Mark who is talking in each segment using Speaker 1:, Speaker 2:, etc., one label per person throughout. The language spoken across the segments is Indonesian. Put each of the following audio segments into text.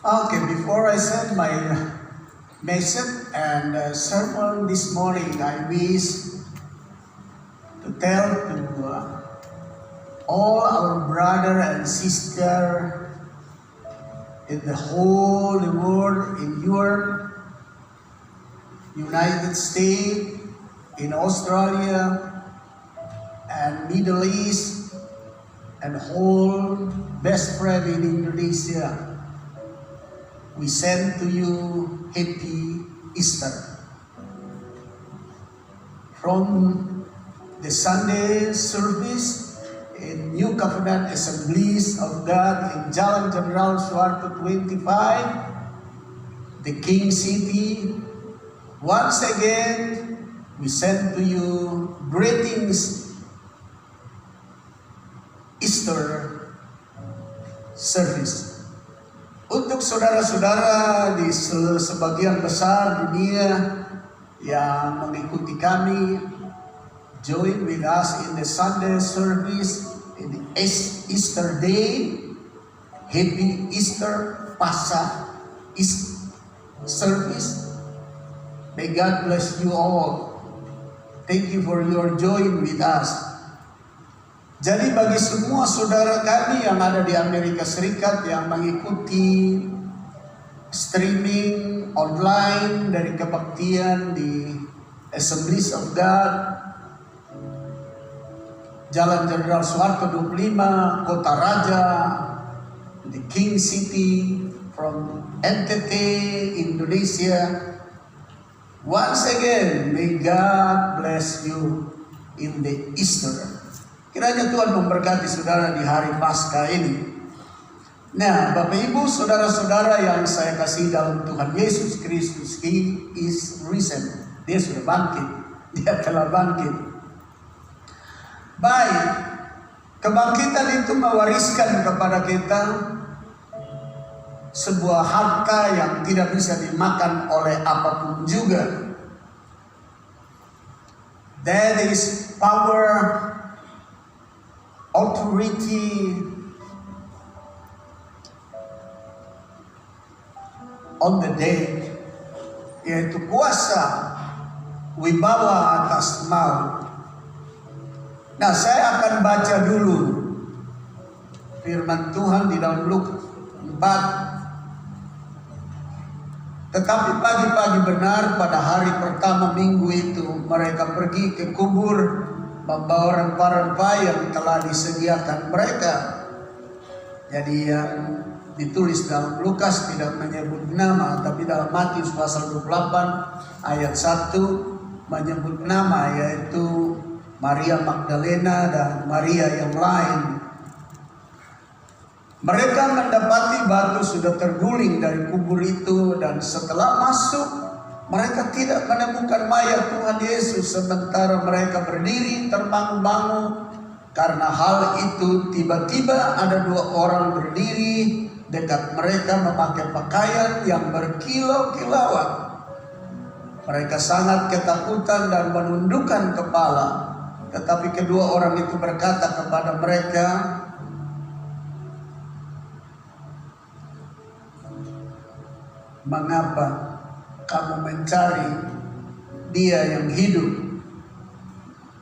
Speaker 1: Okay, before I send my message and sermon this morning, I wish to tell to all our brother and sister in the whole world, in Europe, United States, in Australia, and Middle East, and whole best friend in Indonesia. We send to you Happy Easter. From the Sunday service in New Covenant Assemblies of God in Jalan Jenderal Suharto 25, the King City, once again we send to you greetings Easter service. Untuk saudara-saudara di sebagian besar dunia yang mengikuti kami, join with us in the Sunday service in the Easter Day, Happy Easter Pascha service. May God bless you all. Thank you for your join with us. Jadi bagi semua saudara kami yang ada di Amerika Serikat yang mengikuti streaming online dari kebaktian di Assemblies of God, Jalan Jenderal Suharto 25, Kota Raja, the King City, from NTT, Indonesia. Once again, may God bless you in the Easter. Kiranya Tuhan memberkati saudara di hari Paskah ini. Nah, Bapak Ibu, saudara-saudara yang saya kasih dalam Tuhan Yesus Kristus, He is risen. Dia sudah bangkit. Dia telah bangkit. Baik, kebangkitan itu mewariskan kepada kita sebuah harta yang tidak bisa dimakan oleh apapun juga. That is power, authority on the day, yaitu kuasa wibawa atas maut. Nah, saya akan baca dulu firman Tuhan di dalam Lukas 4. Tetapi pagi-pagi benar pada hari pertama minggu itu mereka pergi ke kubur membawa rempah-rempah yang telah disediakan mereka. Jadi yang ditulis dalam Lukas tidak menyebut nama, tapi dalam Matius pasal 28 ayat 1 menyebut nama, yaitu Maria Magdalena dan Maria yang lain. Mereka mendapati batu sudah terguling dari kubur itu, dan setelah masuk mereka tidak menemukan mayat Tuhan Yesus. Sementara mereka berdiri termangu-mangu karena hal itu, tiba-tiba ada dua orang berdiri dekat mereka memakai pakaian yang berkilau-kilauan. Mereka sangat ketakutan dan menundukkan kepala. Tetapi kedua orang itu berkata kepada mereka, "Mengapa kamu mencari Dia yang hidup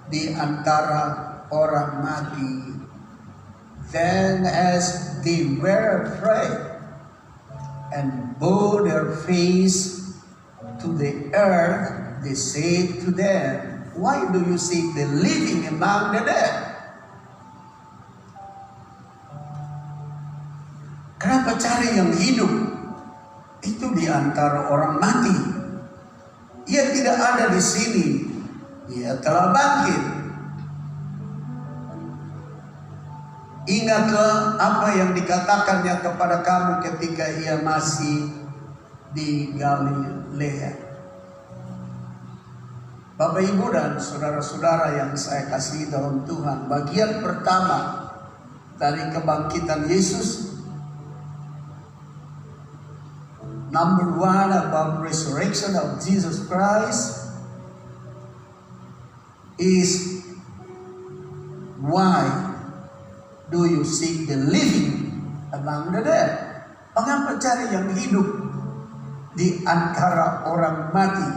Speaker 1: di antara orang mati?" Then as they were afraid and bowed their face to the earth, they said to them, "Why do you seek the living among the dead?" Kenapa cari yang hidup itu di antara orang mati? Ia tidak ada di sini. Ia telah bangkit. Ingatlah apa yang dikatakannya kepada kamu ketika ia masih di Galilea. Bapak, Ibu, dan saudara-saudara yang saya kasih dalam Tuhan, bagian pertama dari kebangkitan Yesus, number one about resurrection of Jesus Christ, is why do you seek the living among the dead? Mengapa cari yang hidup di antara orang mati?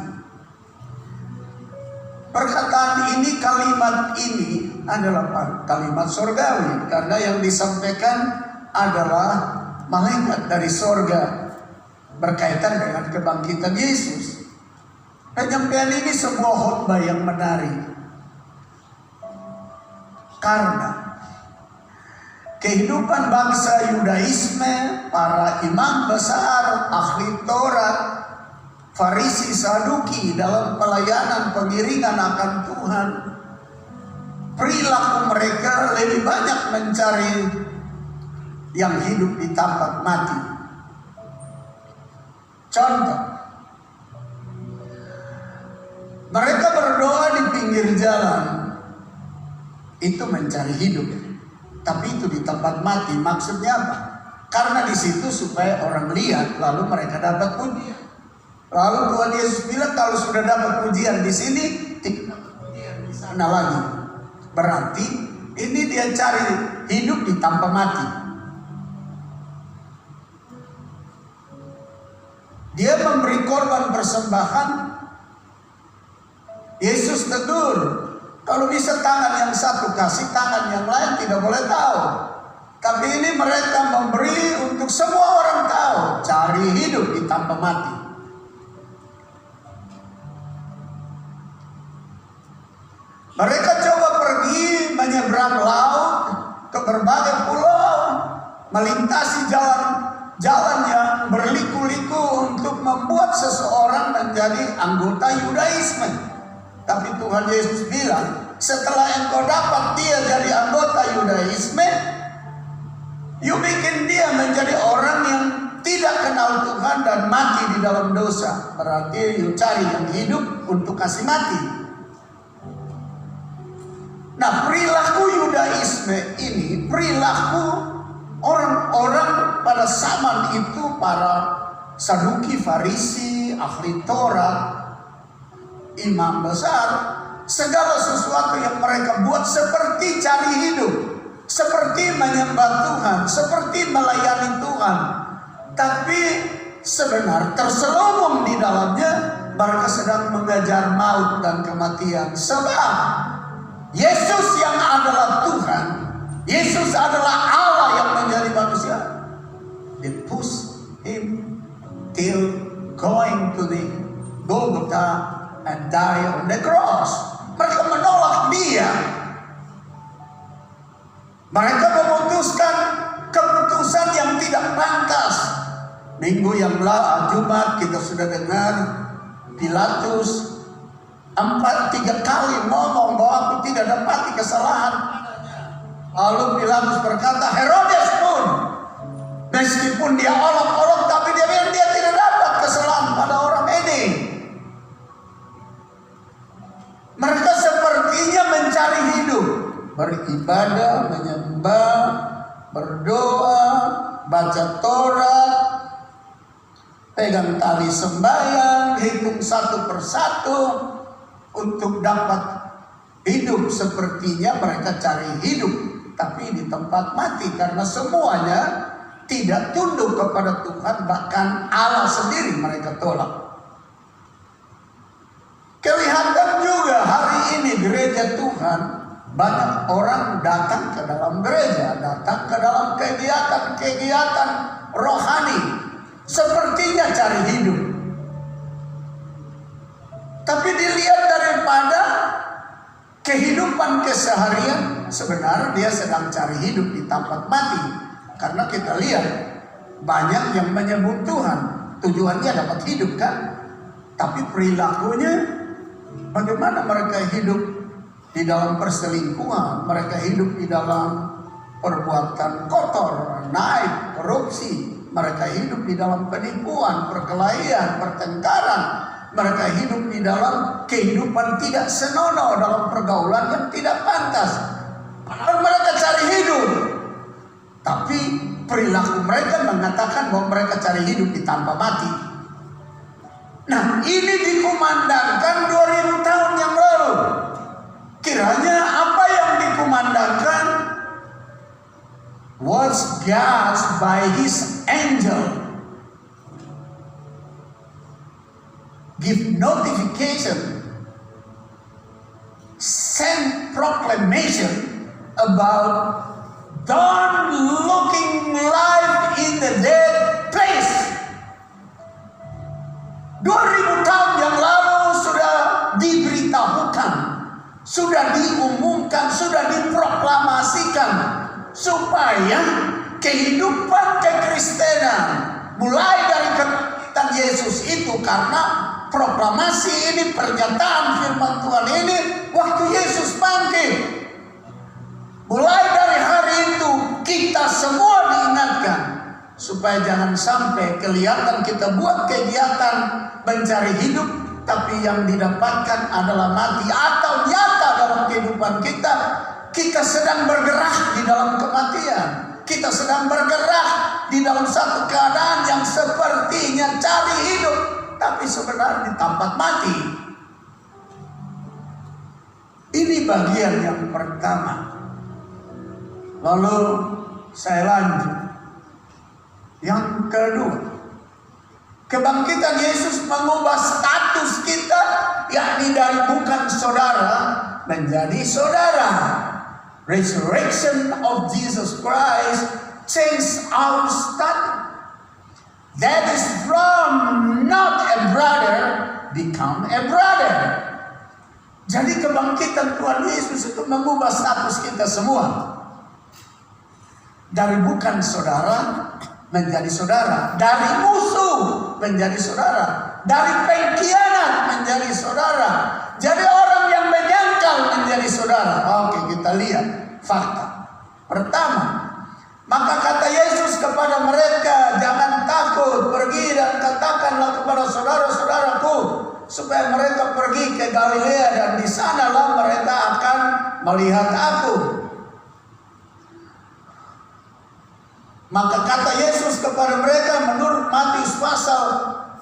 Speaker 1: Perkataan ini, kalimat ini adalah kalimat surgawi, karena yang disampaikan adalah malaikat dari surga berkaitan dengan kebangkitan Yesus. Penyampaian ini sebuah khotbah yang menarik, karena kehidupan bangsa Yudaisme, para imam besar, ahli Taurat, Farisi, Saduki dalam pelayanan pengiringan akan Tuhan, perilaku mereka lebih banyak mencari yang hidup di tempat mati. Contoh, mereka berdoa di pinggir jalan, itu mencari hidup. Tapi itu di tempat mati, maksudnya apa? Karena di situ supaya orang lihat, lalu mereka dapat pujian. Lalu Tuhan Yesus bilang, kalau sudah dapat pujian di sini, tidak dapat pujian di sana lagi. Berarti ini dia cari hidup di tanpa mati. Dia memberi korban persembahan. Yesus tegur, kalau bisa tangan yang satu kasih, tangan yang lain tidak boleh tahu. Tapi ini mereka memberi untuk semua orang tahu, cari hidup di tanpa mati. Mereka coba pergi menyeberang laut ke berbagai pulau, melintasi jalan yang berliku-liku untuk membuat seseorang menjadi anggota Yudaisme. Tapi Tuhan Yesus bilang, setelah engkau dapat dia jadi anggota Yudaisme, you bikin dia menjadi orang yang tidak kenal Tuhan dan mati di dalam dosa. Berarti you cari yang hidup untuk kasih mati. Nah, perilaku Yudaisme ini, perilaku orang-orang pada zaman itu, para Saduki, Farisi, ahli Taurat, imam besar, segala sesuatu yang mereka buat seperti cari hidup, seperti menyembah Tuhan, seperti melayani Tuhan. Tapi sebenarnya terselubung di dalamnya mereka sedang mengejar maut dan kematian. Sebab Yesus yang adalah Tuhan, Yesus adalah Allah yang menjadi manusia. They push him till going to the Golgotha and die on the cross. Mereka menolak dia. Mereka memutuskan keputusan yang tidak pantas. Minggu yang lalu, Jumat, kita sudah dengar Pilatus 3 kali ngomong bahwa aku tidak dapati kesalahan padanya. Lalu Pilatus berkata, Herodes pun, meskipun dia olok-olok, tapi dia bilang dia tidak dapat kesalahan pada orang ini. Mereka sepertinya mencari hidup, beribadah, menyembah, berdoa, baca Taurat, pegang tali sembahyang, hitung satu persatu untuk dapat hidup. Sepertinya mereka cari hidup, tapi di tempat mati, karena semuanya tidak tunduk kepada Tuhan, bahkan Allah sendiri mereka tolak. Kelihatan juga hari ini gereja Tuhan, banyak orang datang ke dalam gereja, datang ke dalam kegiatan-kegiatan rohani, sepertinya cari hidup. Tapi dilihat daripada kehidupan keseharian, sebenarnya dia sedang cari hidup di tempat mati. Karena kita lihat banyak yang menyebut Tuhan, tujuannya dapat hidup kan? Tapi perilakunya, bagaimana mereka hidup di dalam perselingkuhan, mereka hidup di dalam perbuatan kotor, naib, korupsi, mereka hidup di dalam penipuan, perkelahian, pertengkaran, mereka hidup di dalam kehidupan tidak senonoh, dalam pergaulan yang tidak pantas. Padahal mereka cari hidup, tapi perilaku mereka mengatakan bahwa mereka cari hidup di tanpa mati. Nah, ini dikumandangkan 2000 tahun yang lalu. Kiranya apa yang dikumandangkan was judged by his angel give notification, send proclamation about don't looking life in the dead place. 2000 tahun yang lalu sudah diberitahukan, sudah diumumkan, sudah diproklamasikan supaya kehidupan kekristenan mulai dari kebangkitan Yesus itu, karena proklamasi ini, pernyataan firman Tuhan ini waktu Yesus bangkit. Mulai dari hari itu kita semua diingatkan supaya jangan sampai kelihatan kita buat kegiatan mencari hidup, tapi yang didapatkan adalah mati, atau nyata dalam kehidupan kita, kita sedang bergerak di dalam kematian. Kita sedang bergerak di dalam satu keadaan yang sepertinya cari hidup, tapi sebenarnya di tempat mati. Ini bagian yang pertama. Lalu saya lanjut. Yang kedua, kebangkitan Yesus mengubah status kita, yakni dari bukan saudara menjadi saudara. Resurrection of Jesus Christ changed our status. That is from not a brother become a brother. Jadi kebangkitan Tuhan Yesus itu mengubah status kita semua. Dari bukan saudara menjadi saudara, dari musuh menjadi saudara, dari pengkhianat menjadi saudara, jadi orang yang menyangkal menjadi saudara. Oke, kita lihat fakta. Pertama, maka kata Yesus kepada mereka, jangan takut, pergi dan katakanlah kepada saudara-saudaraku supaya mereka pergi ke Galilea dan di sanalah mereka akan melihat aku. Maka kata Yesus kepada mereka menurut Matius pasal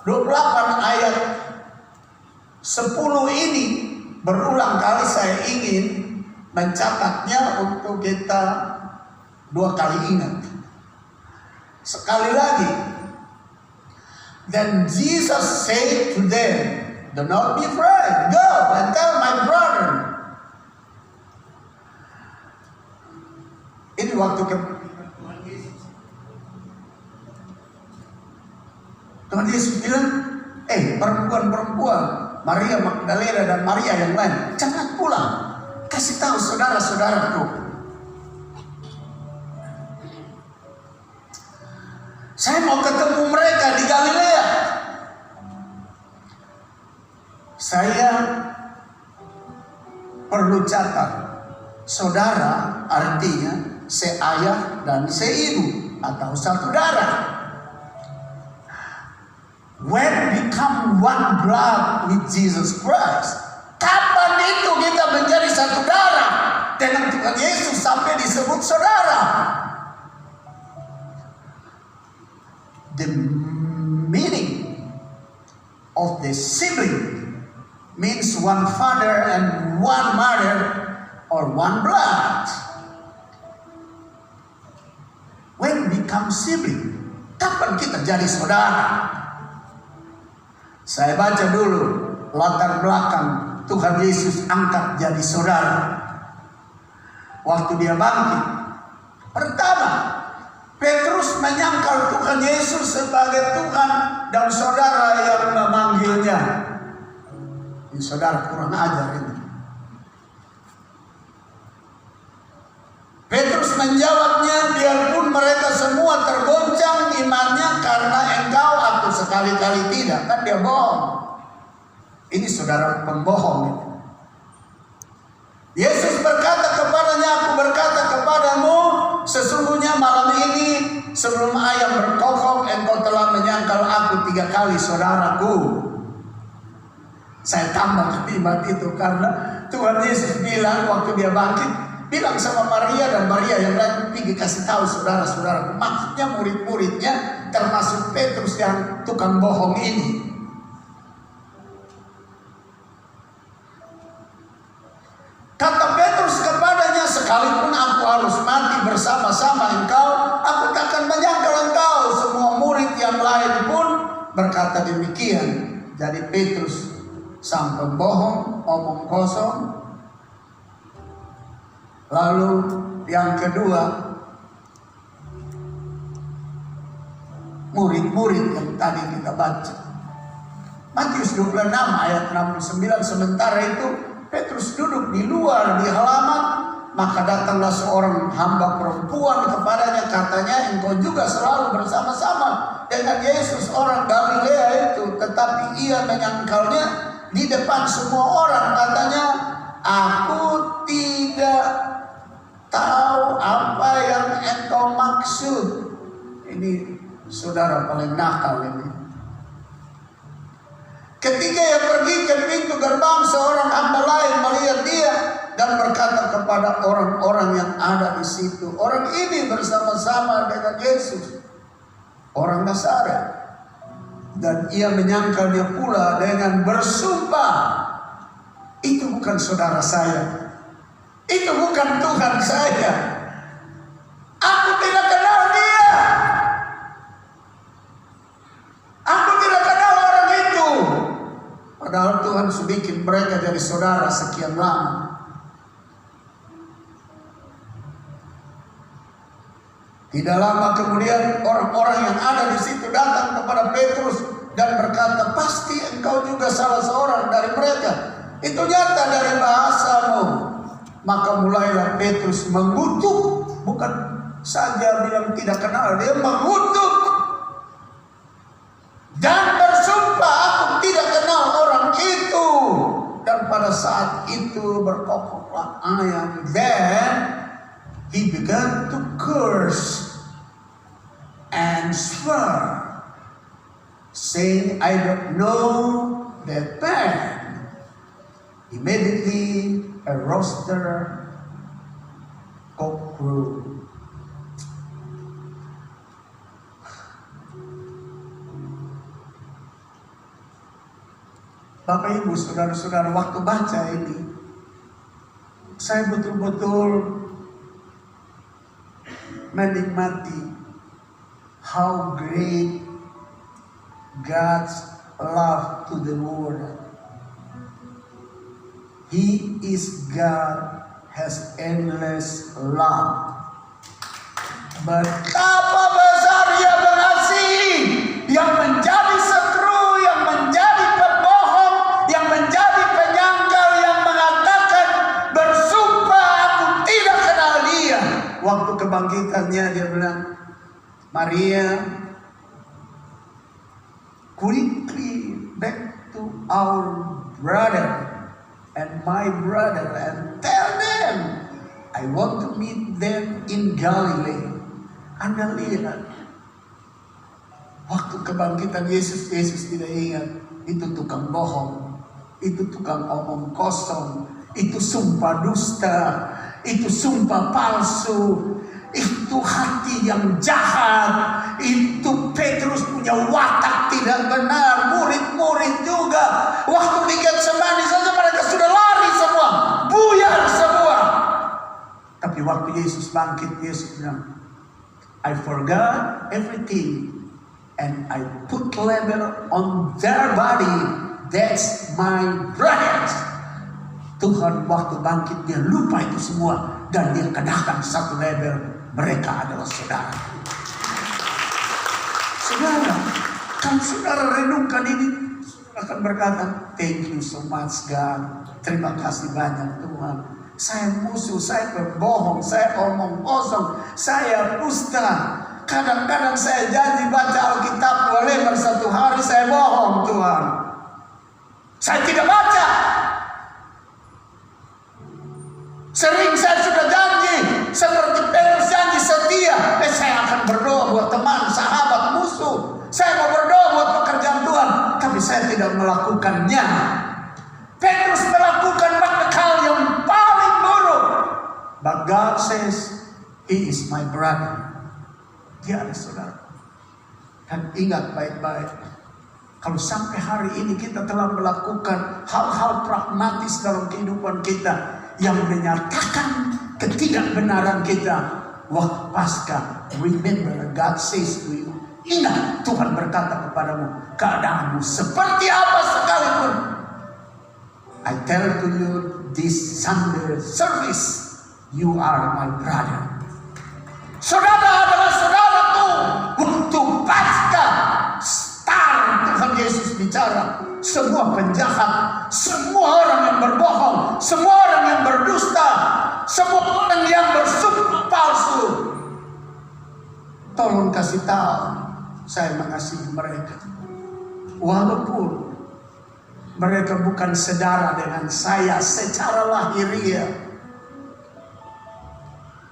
Speaker 1: 28 ayat 10 ini, berulang kali saya ingin mencatatnya untuk kita 2 kali ingat. Sekali lagi. Then Jesus said to them, do not be afraid, go and tell my brother. Ini waktu Tuhan Yesus bilang, perempuan-perempuan, Maria Magdalena dan Maria yang lain, jangan pulang, kasih tahu saudara-saudaraku. Saya mau ketemu mereka di Galilea. Saya perlu catat, saudara artinya seayah dan seibu atau satu darah. When become one blood with Jesus Christ. Kapan itu kita menjadi satu darah dengan Tuhan Yesus sampai disebut saudara? The meaning of the sibling means one father and one mother or one blood. When become sibling, kapan kita jadi saudara? Saya baca dulu latar belakang Tuhan Yesus angkat jadi saudara. Waktu dia bangkit, pertama Petrus menyangkal Tuhan Yesus sebagai Tuhan dan saudara yang memanggilnya. Ini saudara kurang ajar ini. Petrus menjawabnya, biarpun mereka semua tergoncang imannya karena engkau, aku sekali-kali tidak. Kan dia bohong. Ini saudara pembohong itu. Yesus berkata kepadanya, aku berkata kepadamu, sesungguhnya malam ini sebelum ayam berkokok engkau telah menyangkal aku 3 kali, saudaraku. Saya tambah ketimbang itu karena Tuhan Yesus bilang waktu dia bangkit, bilang sama Maria dan Maria yang lain, pergi kasih tahu saudara-saudara. Maksudnya murid-muridnya termasuk Petrus yang tukang bohong ini. Kata Petrus kepadanya, sekalipun aku harus mati bersama-sama engkau, aku takkan menyangkal engkau. Semua lain pun berkata demikian. Jadi Petrus sang pembohong, omong kosong. Lalu yang kedua, murid-murid yang tadi kita baca. Matius 26 ayat 69, sementara itu Petrus duduk di luar di halaman, maka datanglah seorang hamba perempuan kepadanya, katanya, engkau juga selalu bersama-sama dengan Yesus orang Galilea itu. Tetapi ia menyangkalnya di depan semua orang, katanya, aku tidak tahu apa yang engkau maksud. Ini saudara paling nakal ini. Ketika ia pergi ke pintu gerbang, seorang hamba lain melihat dia dan berkata kepada orang-orang yang ada di situ, orang ini bersama-sama dengan Yesus, orang Nazaret. Dan ia menyangkalnya pula dengan bersumpah, itu bukan saudara saya, itu bukan Tuhan saya, aku tidak kenal dia, aku tidak kenal orang itu. Padahal Tuhan sudah bikin mereka jadi saudara sekian lama. Tidak lama kemudian orang-orang yang ada di situ datang kepada Petrus dan berkata, pasti engkau juga salah seorang dari mereka. Itu nyata dari bahasamu. Maka mulailah Petrus mengutuk, bukan saja bilang tidak kenal, dia mengutuk dan bersumpah, aku tidak kenal orang itu. Dan pada saat itu berkokoklah ayam. Then he began to curse and swear, saying, I don't know that man. Immediately a rooster crew. Bapak Ibu, saudara-saudara, waktu baca ini, saya betul-betul menikmati how great God's love to the world. He is God, has endless love. Betapa besar Dia mengasihi, yang menjadi seteru, yang menjadi pembohong, yang menjadi penyangkal, yang mengatakan bersumpah aku tidak kenal Dia. Waktu kebangkitannya dia bilang, Maria, quickly back to our brother and my brother and tell them I want to meet them in Galilee. Anda lihat, waktu kebangkitan Yesus tidak ingat itu tukang bohong, itu tukang omong kosong, itu sumpah dusta, itu sumpah palsu, itu hati yang jahat, itu Petrus punya watak tidak benar, murid-murid juga. Waktu di Getsemani saja mereka sudah lari semua, buyar semua. Tapi waktu Yesus bangkit, Yesus bilang, I forgot everything and I put label on their body, that's my brothers. Tuhan waktu bangkit dia lupa itu semua dan dia kenakan satu label, mereka adalah saudara. Saudara, kalau saudara renungkan ini, akan berkata, thank you so much God, terima kasih banyak Tuhan. Saya musuh, saya berbohong, saya omong kosong, saya dusta. Kadang-kadang saya janji baca Alkitab 2 lembar satu hari, saya bohong Tuhan. Saya tidak baca. Sering saya sudah janji, seperti Petrus janji setia. Saya akan berdoa buat teman, sahabat, musuh. Saya mau berdoa buat pekerjaan Tuhan, tapi saya tidak melakukannya. Petrus melakukan banyak hal yang paling buruk. But God says, He is my brother. Dia adalah saudara. Dan ingat baik-baik, kalau sampai hari ini kita telah melakukan hal-hal pragmatis dalam kehidupan kita yang menyatakan ketidakbenaran kita, waktu Paskah, remember God says to you, Ingat, Tuhan berkata kepadamu, keadaanmu seperti apa sekalipun. I tell to you this Sunday service, you are my brother. Saudara adalah saudaraku. Waktu pasca star Tuhan Yesus bicara, semua penjahat, semua orang yang berbohong, semua orang yang berdusta, semua orang yang bersumpah palsu, tolong kasih tahu, saya mengasihi mereka. Walaupun mereka bukan saudara dengan saya secara lahiriah.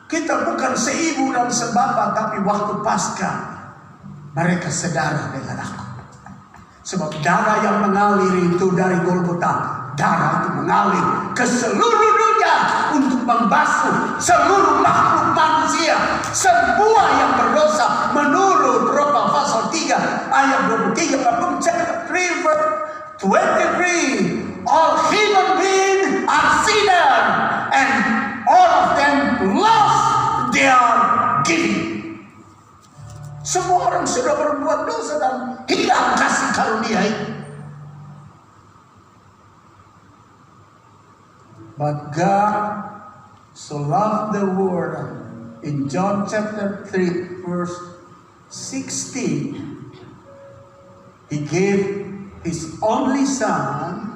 Speaker 1: Kita bukan seibu dan sebapak, tapi waktu pasca mereka saudara dengan aku. Sebab darah yang mengalir itu dari Golgota, darah itu mengalir ke seluruh dunia untuk membasuh seluruh makhluk manusia, semua yang berdosa, menurut Roma pasal 3 ayat 23 chapter 3 verse 23. All human beings are sinners and all of them lost their giving. Semua orang sudah berbuat dosa dan hilang kasih karunia itu. But God so loved the world, in John chapter 3 verse 16, He gave His only Son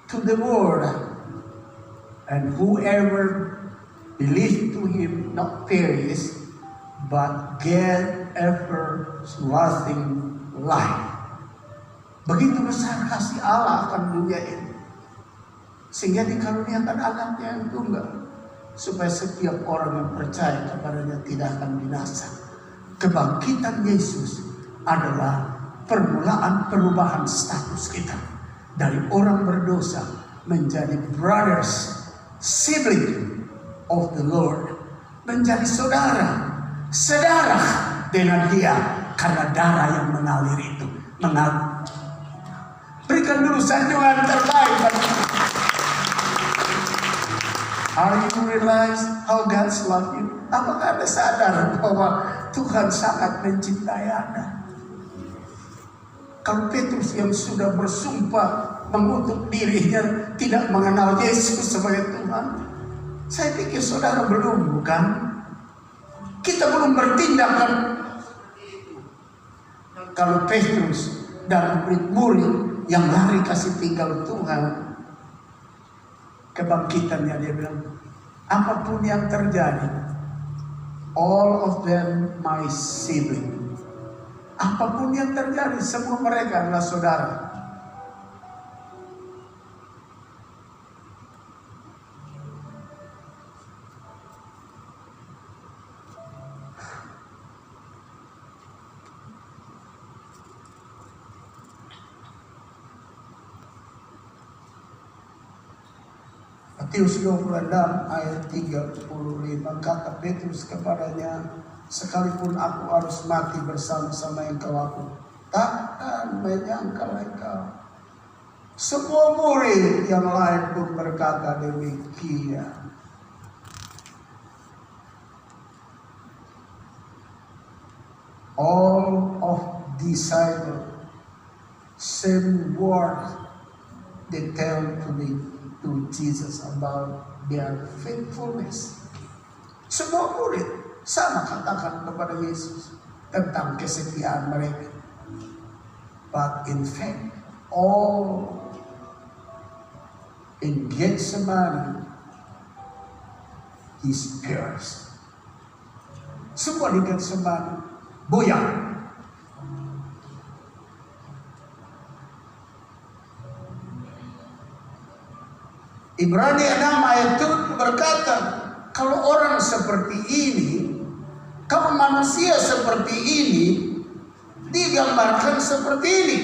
Speaker 1: to the world, and whoever believes to Him not perish, but get everlasting life. Begitu besar kasih Allah akan dunia ini, sehingga dikaruniakan anaknya yang tunggal, supaya setiap orang yang percaya kepadanya tidak akan binasa. Kebangkitan Yesus adalah permulaan perubahan status kita dari orang berdosa menjadi brothers, sibling of the Lord, menjadi saudara dengan Dia karena darah yang mengalir itu. Berikan dulu sanjungan terbaik bagi. Are you realize how God love you? Apakah Anda sadar bahwa Tuhan sangat mencintai Anda? Kalau Petrus yang sudah bersumpah mengutuk dirinya tidak mengenal Yesus sebagai Tuhan, saya pikir saudara belum, bukan? Kita belum bertindak kan? Kalau Petrus dan murid yang lari kasih tinggal Tuhan, kebangkitannya dia bilang, apapun yang terjadi, all of them my sibling. Apapun yang terjadi, semua mereka adalah saudara. Matius 26 ayat 35, kata Petrus kepadanya, sekalipun aku harus mati bersama-sama engkau, aku takkan menyangkal engkau. Semua murid yang lain pun berkata demikian. All of disciples, same word they tell to Jesus about their faithfulness. Semua murid sama katakan kepada Yesus tentang kesetiaan mereka. But in fact, all in Gethsemane, He spares. Semua di Gethsemane buyar. Ibrani 6 ayat 7 berkata, kalau orang seperti ini, kalau manusia seperti ini, digambarkan seperti ini.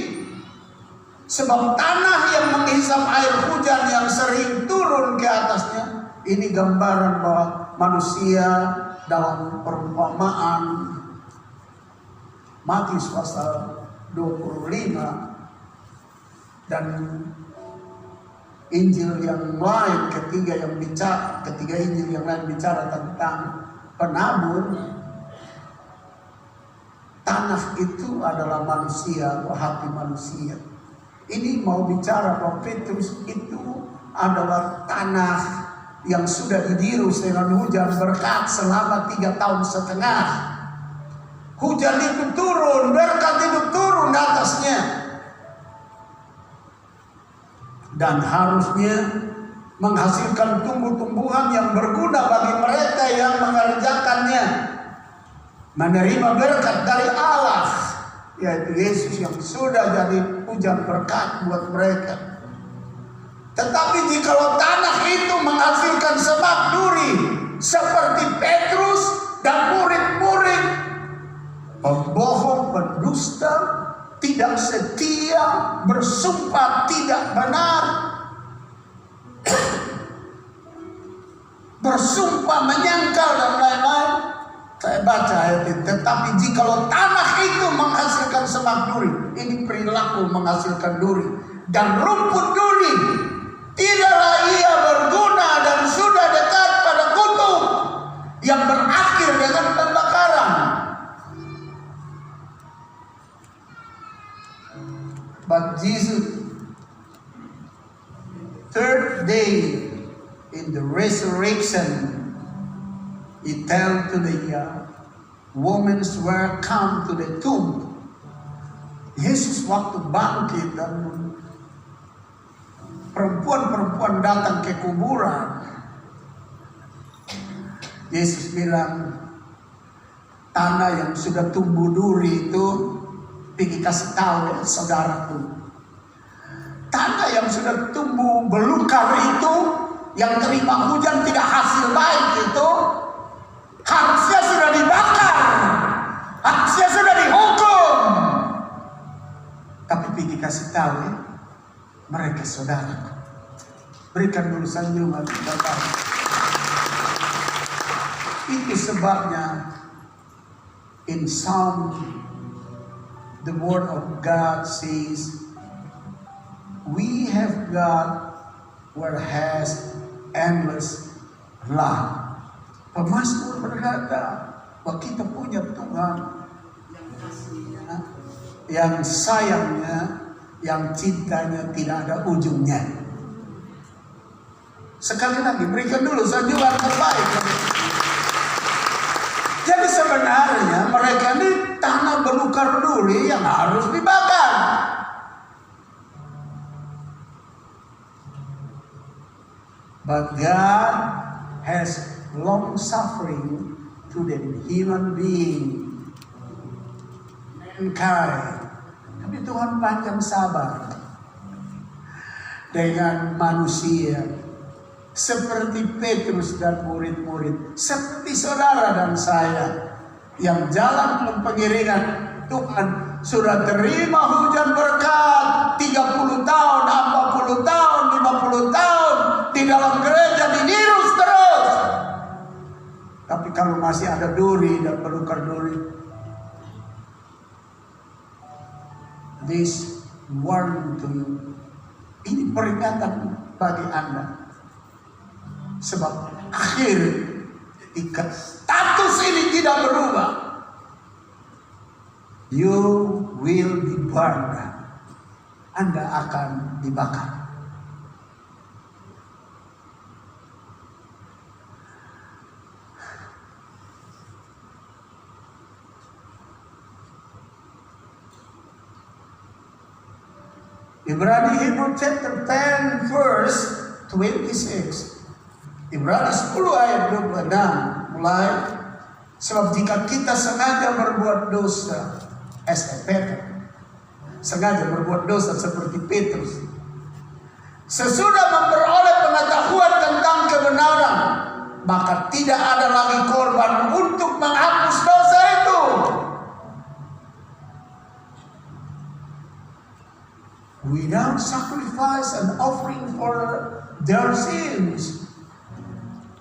Speaker 1: Sebab tanah yang menghisap air hujan yang sering turun ke atasnya, ini gambaran bahwa manusia dalam perumpamaan Matius pasal 25 dan Injil yang lain, ketiga Injil yang lain bicara tentang penabur. Tanah tanah itu adalah manusia, hati manusia. Ini mau bicara bahwa Petrus itu adalah tanah yang sudah didirus dengan hujan berkat selama 3,5 tahun. Hujan itu turun, berkat itu turun di atasnya. Dan harusnya menghasilkan tumbuh-tumbuhan yang berguna bagi mereka yang mengerjakannya. Menerima berkat dari Allah, yaitu Yesus yang sudah jadi hujan berkat buat mereka. Tetapi jikalau tanah itu menghasilkan semak duri seperti Petrus dan murid-murid, pembohong, pendusta, tidak setia, bersumpah tidak benar, bersumpah menyangkal dan lain-lain. Saya baca ayat ini. Tetapi jikalau tanah itu menghasilkan semak duri, ini perilaku menghasilkan duri, dan rumput duri, tidaklah ia berguna dan sudah dekat pada kutub yang berakhir dengan pembakaran. But Jesus, third day in the resurrection, He tell to the women were come to the tomb. Yesus waktu bangkit dan perempuan-perempuan datang ke kuburan, Yesus bilang, tanah yang sudah tumbuh duri itu pergi kasih tahu ya saudaraku. Tanah yang sudah tumbuh belukar itu, yang terima hujan tidak hasil baik itu, harusnya sudah dibakar, harusnya sudah dihukum. Tapi pergi kasih tahu ya, mereka saudara. Berikan dulu sanjungan Bapak. Itu sebabnya in Psalm the word of God says, we have God where has endless love. Pemazmur berkata bahwa kita punya Tuhan yang kasihnya, yang sayangnya, yang cintanya tidak ada ujungnya. Sekali lagi berikan dulu sanjungan terbaik. Jadi sebenarnya mereka ini tanah belukar duri yang harus dibakar. But God has long suffering to the human being, mankind. Tapi Tuhan panjang sabar dengan manusia, seperti Petrus dan murid-murid, seperti saudara dan saya yang jalan dalam pengiringan Tuhan, sudah terima hujan berkat 30 tahun, 40 tahun, 50 tahun di dalam gereja didirus terus. Tapi kalau masih ada duri dan belukar duri, this warning to you. Ini peringatan bagi Anda. Sebab akhir jika status ini tidak berubah, you will be burned. Anda akan dibakar. Ibrani Hebrew chapter 10 verse 26. Ibrani 10 ayat 26 mulai. Sebab jika kita sengaja berbuat dosa, sengaja berbuat dosa seperti Petrus, sesudah memperoleh pengetahuan tentang kebenaran, maka tidak ada lagi korban untuk menghapus dosa itu. Without sacrifice and offering for their sins,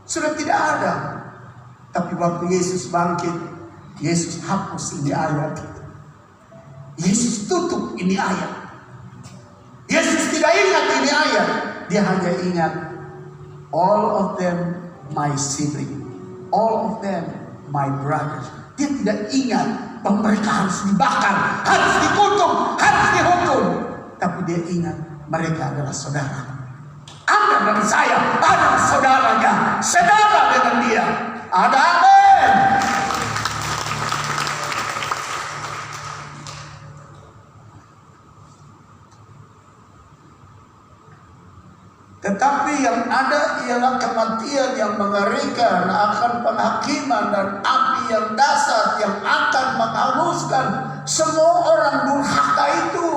Speaker 1: sudah tidak ada. Tapi waktu Yesus bangkit, Yesus hapus ini ayat. Yesus tutup ini ayat. Yesus tidak ingat ini ayat. Dia hanya ingat, all of them my sibling, all of them my brothers. Dia tidak ingat bahwa mereka harus dibakar, harus dikutuk, harus dihukum. Tapi dia ingat mereka adalah saudara. Anda dan saya adalah saudaranya, saudara dengan dia. Ada amin. Tetapi yang ada ialah kematian yang mengerikan, akan penghakiman dan api yang dahsyat yang akan menghanguskan semua orang durhaka itu.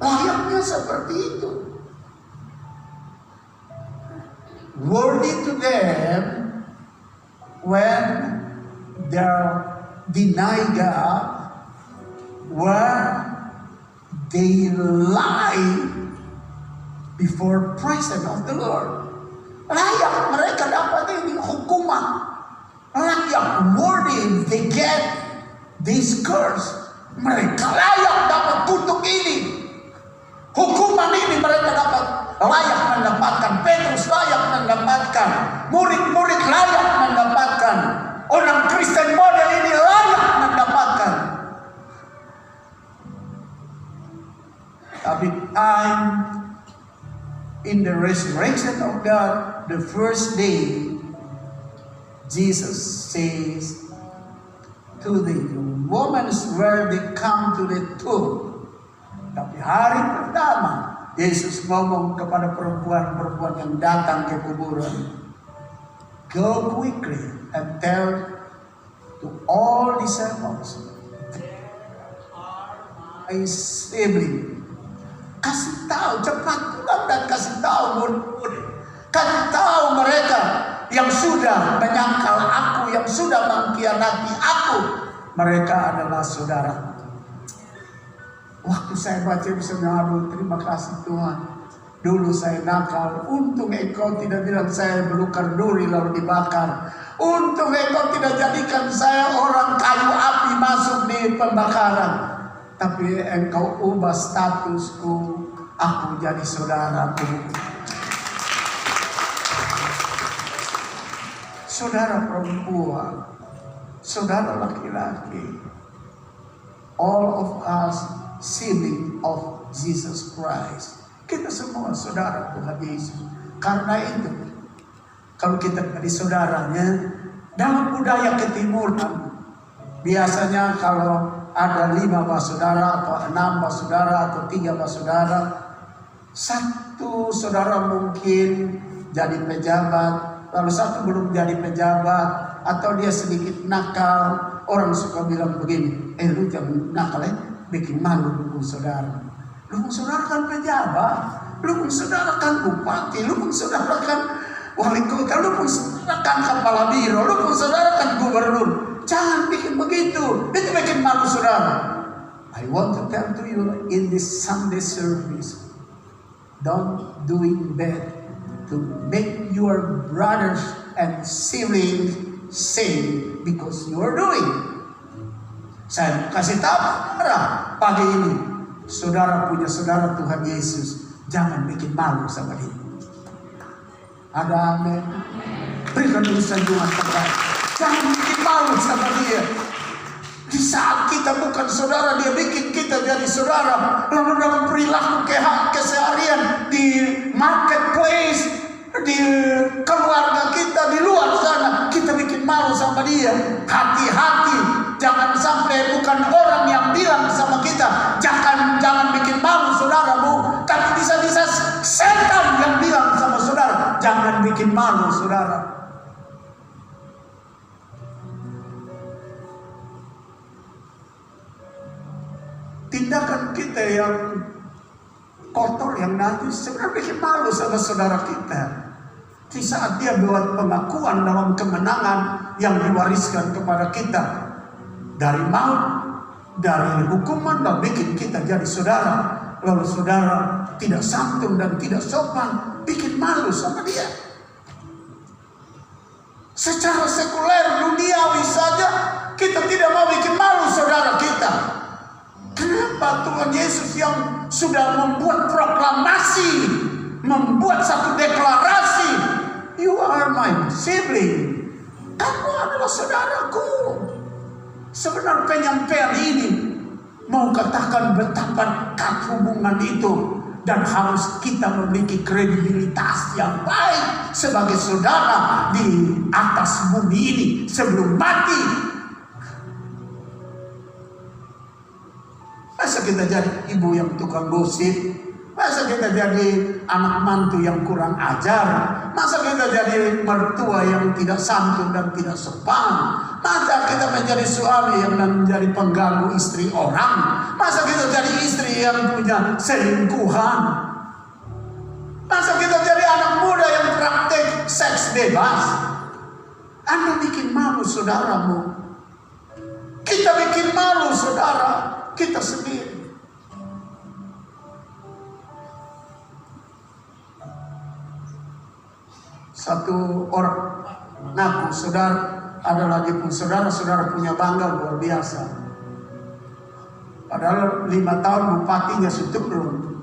Speaker 1: Layaknya seperti itu. Worthy to them when they deny God, where they lie before presence of the Lord. Layak mereka dapat ini hukuman. Layak, worthy they get this curse. Mereka layak dapat kutuk ini. Hukuman ini mereka dapat, layak mendapatkan. Petrus layak mendapatkan. Murid-murid layak mendapatkan. Orang Kristen model ini layak mendapatkan. Tapi time in the resurrection of God, the first day, Jesus says to the women where they come to the tomb. Tapi hari pertama, Yesus ngomong kepada perempuan-perempuan yang datang ke kuburan, go quickly and tell to all disciples, my sibling. Kasih tahu, cepat pulang dan kasih tahu murid-murid. Kasih tahu mereka yang sudah menyangkal aku, yang sudah mengkhianati aku. Mereka adalah saudara. Waktu saya baca bisa aduh, terima kasih Tuhan. Dulu saya nakal. Untung Engkau tidak bilang saya belukar duri lalu dibakar. Untung Engkau tidak jadikan saya orang kayu api masuk di pembakaran. Tapi Engkau ubah statusku, aku jadi saudaraku. Saudara perempuan, saudara laki-laki, all of us sibling of Jesus Christ. Kita semua saudara Tuhan Yesus. Karena itu, kalau kita menjadi saudaranya, dalam budaya ketimuran, biasanya kalau ada 5 bersaudara atau 6 bersaudara atau 3 bersaudara, satu saudara mungkin jadi pejabat, lalu satu belum jadi pejabat, atau dia sedikit nakal. Orang suka bilang begini, lu jangan nakal bikin malu lu saudara. Lu saudara kan pejabat, lu saudara kan bupati, lu saudara kan wali kota, lu saudara kan kepala biro, lu saudara kan gubernur. Jangan bikin begitu, itu bikin malu saudara. I want to tell to you in this Sunday service, don't doing bad to make your brothers and siblings sing because you are doing. Saya kasih tahu saudara pagi ini, saudara punya saudara Tuhan Yesus, jangan bikin malu sama dia. Ada amin. Berikan dulu sanjungan terbaik. Jangan bikin malu sama dia. Di saat kita bukan saudara, dia bikin kita jadi saudara. Lalu dalam perilaku keseharian, di marketplace, di keluarga kita, di luar sana, kita bikin malu sama dia. Hati-hati, jangan sampai bukan orang yang bilang sama kita, jangan bikin malu saudaramu, tapi bisa-bisa setan yang bilang sama saudara, jangan bikin malu saudara. Tindakan kita yang kotor, yang najis, sebenarnya bikin malu sama saudara kita. Di saat dia buat pengakuan dalam kemenangan yang diwariskan kepada kita dari maut, dari hukuman, dan bikin kita jadi saudara. Lalu saudara tidak santun dan tidak sopan, bikin malu sama dia. Secara sekuler duniawi saja kita tidak mau bikin malu saudara kita. Kenapa Tuhan Yesus yang sudah membuat proklamasi, membuat satu deklarasi, you are my sibling, kamu adalah saudaraku. Sebenarnya penyampaian ini mau katakan betapa dekat hubungan itu, dan harus kita memiliki kredibilitas yang baik sebagai saudara di atas bumi ini sebelum mati. Masa kita jadi ibu yang tukang gosip? Masa kita jadi anak mantu yang kurang ajar? Masa kita jadi mertua yang tidak santun dan tidak sopan? Masa kita menjadi suami yang menjadi pengganggu istri orang? Masa kita jadi istri yang punya selingkuhan? Masa kita jadi anak muda yang praktek seks bebas? Anda bikin malu saudaramu. Kita bikin malu saudara kita sendiri. Satu orang ngaku, saudara, ada lagi pun saudara punya bangga luar biasa. Padahal 5 tahun bupatinya turun.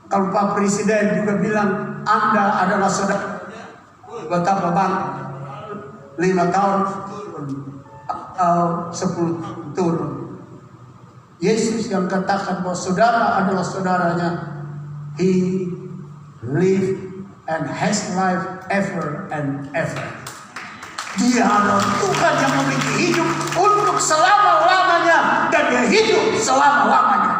Speaker 1: Kalau Pak Presiden juga bilang Anda adalah saudara, betapa bangga. 5 tahun turun atau 10 tahun turun. Yesus yang katakan bahwa saudara adalah saudaranya. He lived and has life ever and ever. Dia adalah Tuhan yang memiliki hidup untuk selama-lamanya, dan dia hidup selama-lamanya.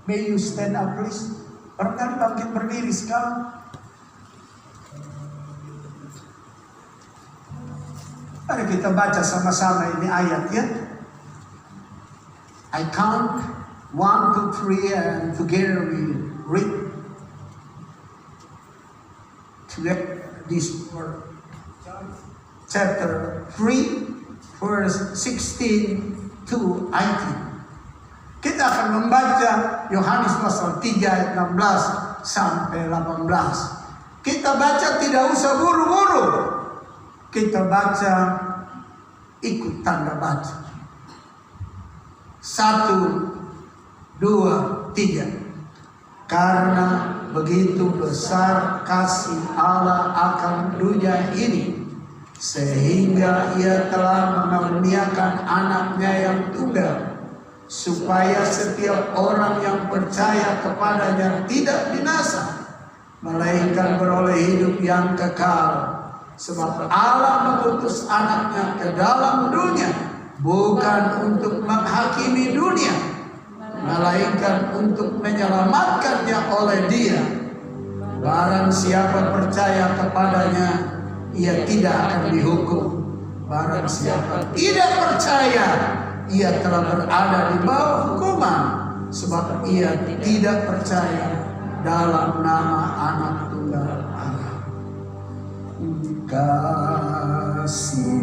Speaker 1: May you stand up please. Barangkali bangkit berdiri sekarang. Mari kita baca sama-sama ini ayat ya. I count 1, 2, 3 and together we read this word. Chapter 3 verse 16 to 18. Kita akan membaca Yohanes pasal 3 ayat 16 sampai 18. Kita baca tidak usah buru-buru. Kita baca ikut tanda baca. 1, 2, 3. Karena begitu besar kasih Allah akan dunia ini, sehingga ia telah mengaruniakan anaknya yang tunggal, supaya setiap orang yang percaya kepadanya tidak binasa, melainkan beroleh hidup yang kekal. Sebab Allah mengutus anaknya ke dalam dunia bukan untuk menghakimi dunia, melainkan untuk menyelamatkannya oleh Dia. Barang siapa percaya kepadanya, ia tidak akan dihukum. Barang siapa tidak percaya, ia telah berada di bawah hukuman, sebab ia tidak percaya dalam nama Anak Tunggal Allah. Kasih